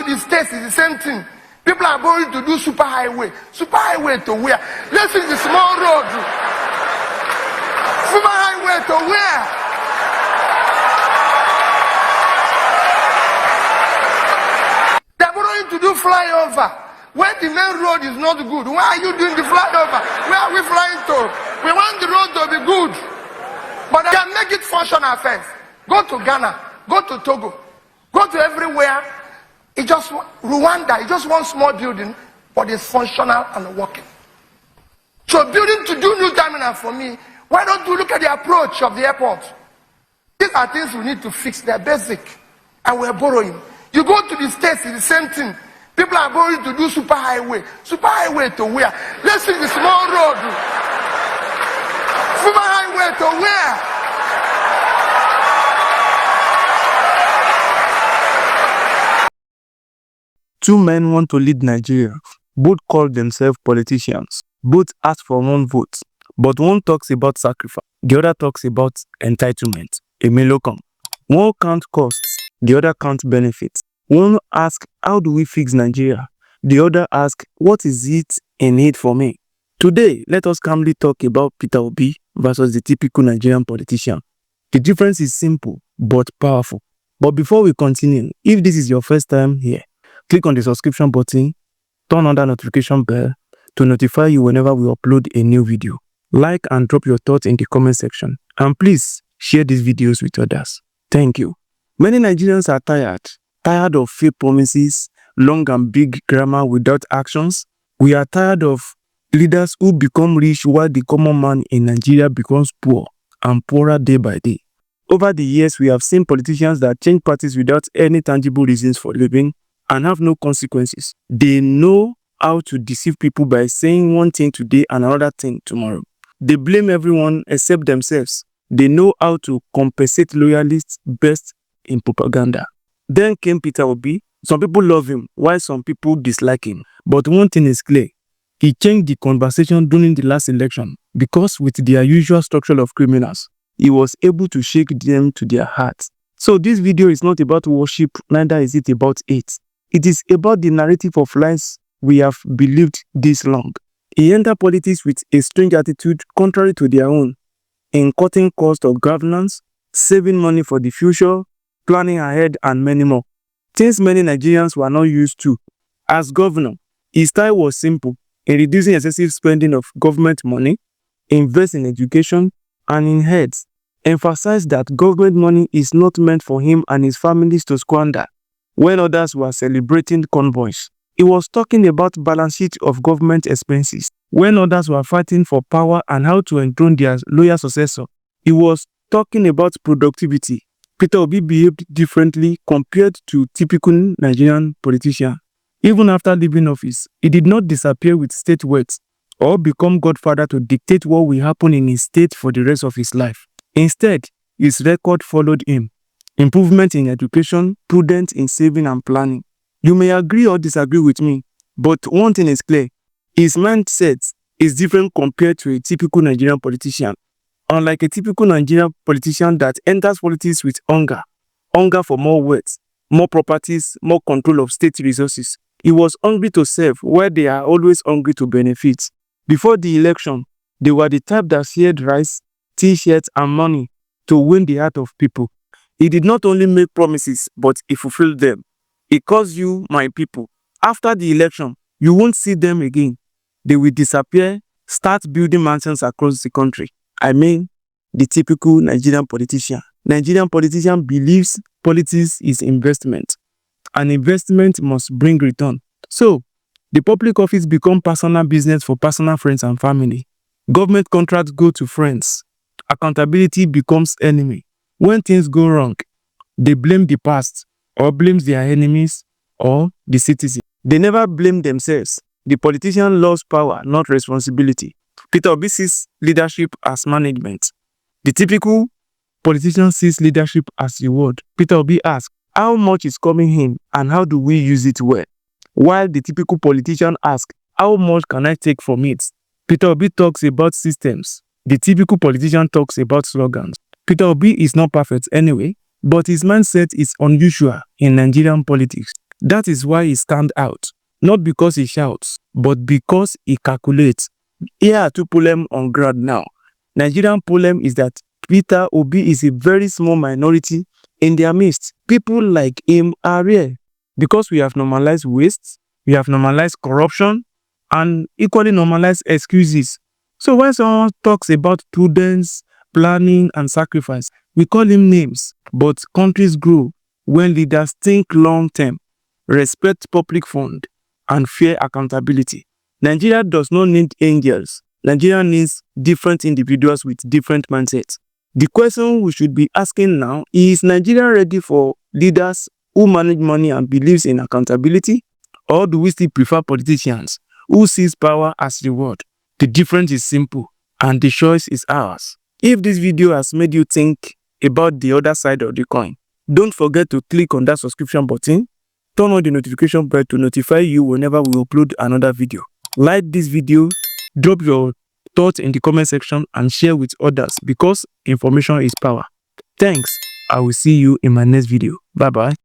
to the states, it's the same thing. People are going to do super highway. Super highway to where? Let's see the small road. Super highway to where? They're going to do flyover. When the main road is not good, why are you doing the flyover? Where are we flying to? We want the road to be good. But they can make it functional first. Go to Ghana. Go to Togo. Go to everywhere. It just Rwanda, it's just one small building, but it's functional and working. So building to do new terminal for me, why don't you look at the approach of the airport? These are things we need to fix. They're basic. And we're borrowing. You go to the states, it's the same thing. People are going to do super highway. Super highway to where? Let's see the small road. Super highway to where? Two men want to lead Nigeria. Both call themselves politicians. Both ask for one vote. But one talks about sacrifice. The other talks about entitlement. A melocom. One count costs. The other count benefits. One asks, how do we fix Nigeria? The other asks, what is it in it for me? Today, let us calmly talk about Peter Obi versus the typical Nigerian politician. The difference is simple but powerful. But before we continue, if this is your first time here, click on the subscription button, turn on the notification bell to notify you whenever we upload a new video. Like and drop your thoughts in the comment section. And please share these videos with others. Thank you. Many Nigerians are tired of fake promises, long and big grammar without actions. We are tired of leaders who become rich while the common man in Nigeria becomes poor and poorer day by day. Over the years, we have seen politicians that change parties without any tangible reasons for living and have no consequences. They know how to deceive people by saying one thing today and another thing tomorrow. They blame everyone except themselves. They know how to compensate loyalists best in propaganda. Then came Peter Obi. Some people love him, while some people dislike him. But one thing is clear. He changed the conversation during the last election because with their usual structure of criminals, he was able to shake them to their hearts. So this video is not about worship, neither is it about hate. It is about the narrative of lies we have believed this long. He entered politics with a strange attitude contrary to their own, in cutting cost of governance, saving money for the future, planning ahead, and many more. Things many Nigerians were not used to. As governor, his style was simple in reducing excessive spending of government money, invest in education, and in health. Emphasized that government money is not meant for him and his families to squander when others were celebrating convoys. He was talking about balance sheet of government expenses when others were fighting for power and how to enthrone their loyal successor. He was talking about productivity. Peter Obi behaved differently compared to typical Nigerian politicians. Even after leaving office, he did not disappear with state wealth or become godfather to dictate what will happen in his state for the rest of his life. Instead, his record followed him. Improvement in education, prudence in saving and planning. You may agree or disagree with me, but one thing is clear. His mindset is different compared to a typical Nigerian politician. Unlike a typical Nigerian politician that enters politics with hunger for more wealth, more properties, more control of state resources. He was hungry to serve where they are always hungry to benefit. Before the election, they were the type that shared rice, t-shirts, and money to win the heart of people. He did not only make promises, but he fulfilled them. He calls you my people. After the election, you won't see them again. They will disappear, start building mansions across the country. I mean, the typical Nigerian politician. Nigerian politician believes politics is investment. An investment must bring return. So, the public office become personal business for personal friends and family. Government contracts go to friends. Accountability becomes enemy. When things go wrong, they blame the past or blames their enemies or the citizens. They never blame themselves. The politician loves power, not responsibility. Peter Obi sees leadership as management. The typical politician sees leadership as reward. Peter Obi asks, how much is coming in and how do we use it well? While the typical politician asks, how much can I take from it? Peter Obi talks about systems. The typical politician talks about slogans. Peter Obi is not perfect anyway, but his mindset is unusual in Nigerian politics. That is why he stands out. Not because he shouts, but because he calculates. Here are two problems on ground now. Nigerian problem is that Peter Obi is a very small minority in their midst. People like him are rare because we have normalized waste, we have normalized corruption, and equally normalized excuses. So when someone talks about prudence, planning, and sacrifice, we call him names. But countries grow when leaders think long-term, respect public fund, and fear accountability. Nigeria does not need angels. Nigeria needs different individuals with different mindsets. The question we should be asking now is Nigeria ready for leaders who manage money and believes in accountability? Or do we still prefer politicians who sees power as reward? The difference is simple and the choice is ours. If this video has made you think about the other side of the coin, don't forget to click on that subscription button, turn on the notification bell to notify you whenever we upload another video. Like this video, drop your thoughts in the comment section and share with others because information is power. Thanks. I will see you in my next video. Bye bye.